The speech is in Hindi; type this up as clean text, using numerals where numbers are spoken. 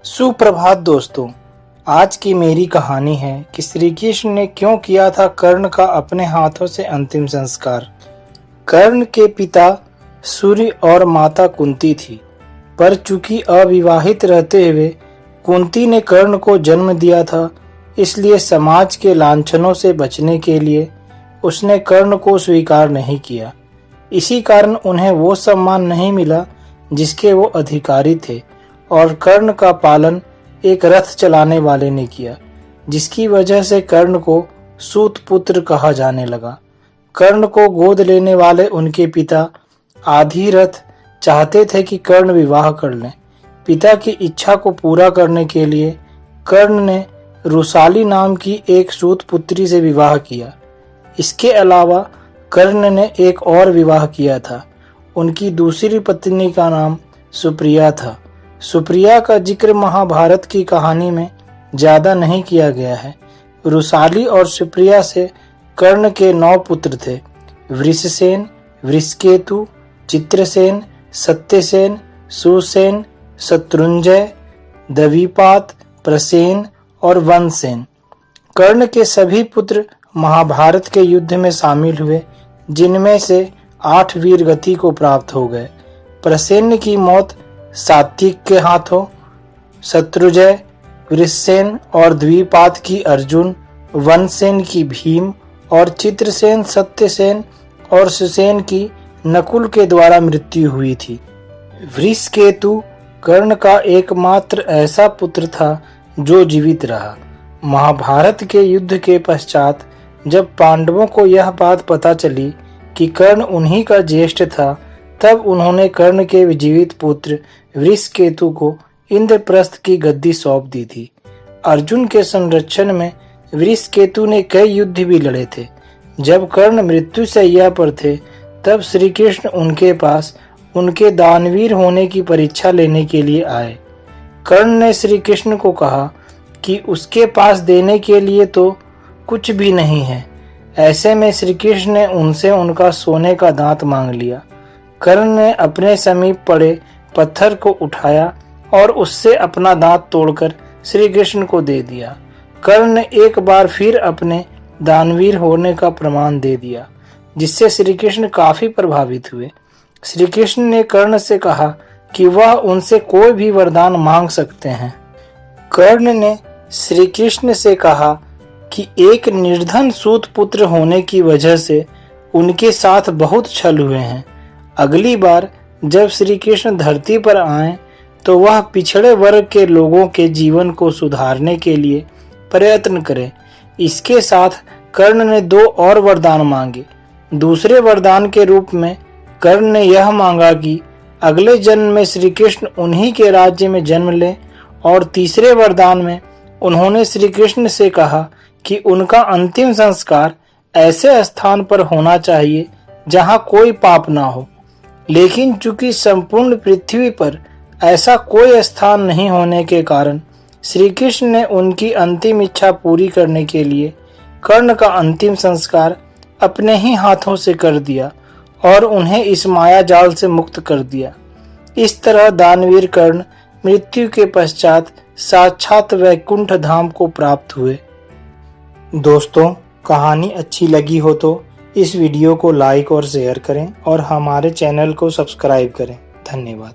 सुप्रभात दोस्तों। आज की मेरी कहानी है कि श्री कृष्ण ने क्यों किया था कर्ण का अपने हाथों से अंतिम संस्कार। कर्ण के पिता सूर्य और माता कुंती थी, पर चूंकि अविवाहित रहते हुए कुंती ने कर्ण को जन्म दिया था, इसलिए समाज के लांछनों से बचने के लिए उसने कर्ण को स्वीकार नहीं किया। इसी कारण उन्हें वो सम्मान नहीं मिला जिसके वो अधिकारी थे, और कर्ण का पालन एक रथ चलाने वाले ने किया, जिसकी वजह से कर्ण को सूत पुत्र कहा जाने लगा। कर्ण को गोद लेने वाले उनके पिता आधिरथ चाहते थे कि कर्ण विवाह कर लें। पिता की इच्छा को पूरा करने के लिए कर्ण ने रुसाली नाम की एक सूत पुत्री से विवाह किया। इसके अलावा कर्ण ने एक और विवाह किया था। उनकी दूसरी पत्नी का नाम सुप्रिया था। सुप्रिया का जिक्र महाभारत की कहानी में ज्यादा नहीं किया गया है। रुसाली और सुप्रिया से कर्ण के 9 पुत्र थे: वृषसेन, वृषकेतु, चित्रसेन, सत्यसेन, सुसेन, शत्रुंजय, दवीपात, प्रसेन और वनसेन। कर्ण के सभी पुत्र महाभारत के युद्ध में शामिल हुए, जिनमें से 8 वीर गति को प्राप्त हो गए। प्रसेन की मौत सात्विक के हाथों, शत्रुंजय, वृषसेन और द्विपात की अर्जुन, वनसेन की भीम और चित्रसेन, सत्यसेन और सुसेन की नकुल के द्वारा मृत्यु हुई थी। वृषकेतु कर्ण का एकमात्र ऐसा पुत्र था जो जीवित रहा। महाभारत के युद्ध के पश्चात जब पांडवों को यह बात पता चली कि कर्ण उन्हीं का ज्येष्ठ था, तब उन्होंने कर्ण के जीवित पुत्र वृषकेतु को इंद्रप्रस्थ की गद्दी सौंप दी थी। अर्जुन के संरक्षण में वृषकेतु ने कई युद्ध भी लड़े थे। जब कर्ण मृत्युशैया पर थे, तब श्री कृष्ण उनके पास उनके दानवीर होने की परीक्षा लेने के लिए आए। कर्ण ने श्री कृष्ण को कहा कि उसके पास देने के लिए तो कुछ भी नहीं है। ऐसे में श्री कृष्ण ने उनसे उनका सोने का दांत मांग लिया। कर्ण ने अपने समीप पड़े पत्थर को उठाया और उससे अपना दांत तोड़कर श्री कृष्ण को दे दिया। कर्ण ने एक बार फिर अपने दानवीर होने का प्रमाण दे दिया, जिससे श्री कृष्ण काफी प्रभावित हुए। श्री कृष्ण ने कर्ण से कहा कि वह उनसे कोई भी वरदान मांग सकते हैं। कर्ण ने श्री कृष्ण से कहा कि एक निर्धन सूत पुत्र होने की वजह से उनके साथ बहुत छल हुए हैं। अगली बार जब श्री कृष्ण धरती पर आए तो वह पिछड़े वर्ग के लोगों के जीवन को सुधारने के लिए प्रयत्न करें। इसके साथ कर्ण ने 2 और वरदान मांगे। दूसरे वरदान के रूप में कर्ण ने यह मांगा कि अगले जन्म में श्री कृष्ण उन्हीं के राज्य में जन्म लें, और तीसरे वरदान में उन्होंने श्री कृष्ण से कहा कि उनका अंतिम संस्कार ऐसे स्थान पर होना चाहिए जहां कोई पाप ना हो। लेकिन चूंकि संपूर्ण पृथ्वी पर ऐसा कोई स्थान नहीं होने के कारण श्री कृष्ण ने उनकी अंतिम इच्छा पूरी करने के लिए कर्ण का अंतिम संस्कार अपने ही हाथों से कर दिया और उन्हें इस माया जाल से मुक्त कर दिया। इस तरह दानवीर कर्ण मृत्यु के पश्चात साक्षात वैकुंठ धाम को प्राप्त हुए। दोस्तों, कहानी अच्छी लगी हो तो इस वीडियो को लाइक और शेयर करें और हमारे चैनल को सब्सक्राइब करें। धन्यवाद।